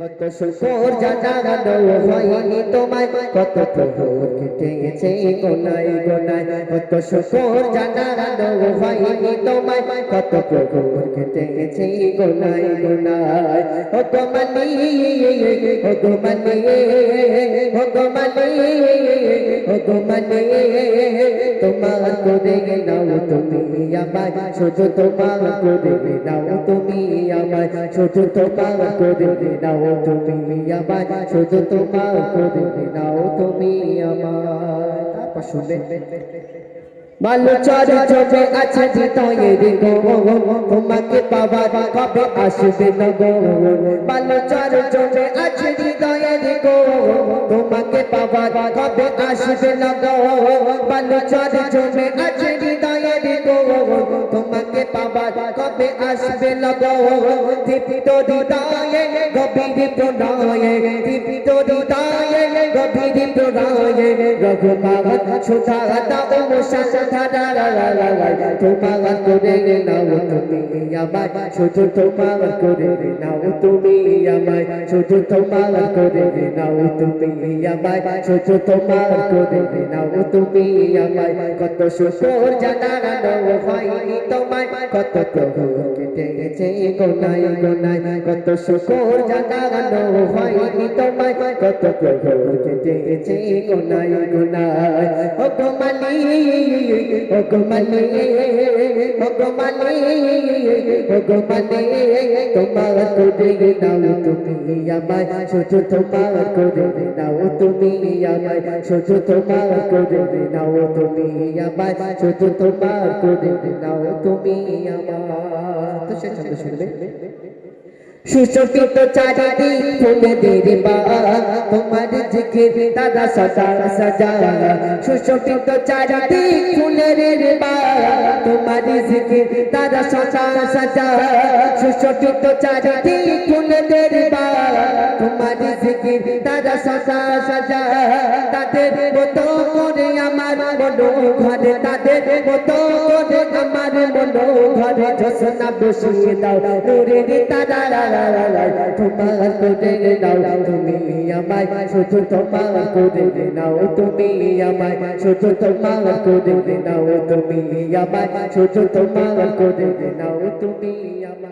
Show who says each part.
Speaker 1: কত শুকর জানানো হয়নি তোমায় কত প্রহর কেটেছে গোনায় গোনায় কত শুকর জানানো হয়নি তোমায় কত প্রহর কেটেছে গোনায় গোনায় ও গো মালি ও গো মালি ও গো মালি ও গো মালি তোমার করে নাও তুমি আমায় শুধু তোমার করে নাও তুমি আমায় শুধু তোমার করে নাও তুমি আমায় শুধু তোমার করে নাও তুমি আমায় তারপর শুনবে বালু চরে চরে আছে হৃদয়ের গো তোমাকে পাবার কবে আসবে না গো বালু চরে চরে আছে হৃদয়ের গো তোমাকে পাবার কবে আসবে না গো বালু চরে চরে আছে হৃদয়ের গো তোমাকে পাবার কবে আসবে না গো দীপ্ত হৃদয়ে গভীর প্রণয়ে দীপ্ত হৃদয়ে গভীর প্রণয়ে রঘুমাগত সুধা দাও মুশা তোমার করে নাও তুমি আমায় শুধু তোমার করে নাও তুমি আমায় শুধু তোমার করে নাও তুমি আমায় শুধু তোমার করে নাও তুমি আমায় কত শুকর জানানো হয়নি তোমায় কত প্রহর কেটেছে গোনায় গোনায় কত শুকর জানানো হয়নি তোমায় কত প্রহর কেটেছে গোনায় গোনায় ও গো মালি ও গো মালি ও গো মালি ও গো মালি তোমার করে নাও তুমি আমায় শুধু তোমার করে নাও তুমি আমায় শুধু তোমার করে নাও তুমি আমায় শুধু তোমার করে নাও তুমি আমায় তো সে ছন্দ শুনবে সুশোভিত চারিদিক ফুলেদের বাগ তোমার জিকির দাদা সদা সাজা সুশোভিত চারিদিক ফুলের বাগ তোমার জিকির দাদা সদা সাজা সুশোভিত চারিদিক ফুলেদের বাগ তোমার জিকির দাদা সদা সাজা তাদের মতো করে আমার মনো ঘরে তাদের মতো করে আমার মনো ঘরে ঝোসনা বসিয়ে দাও নূরের তারা তোমার করে নাও তুমি আমায় শুধু তোমার করে নাও তুমি আমায় শুধু তোমার করে নাও তুমি আমায় শুধু তোমার করে নাও তুমি আমায়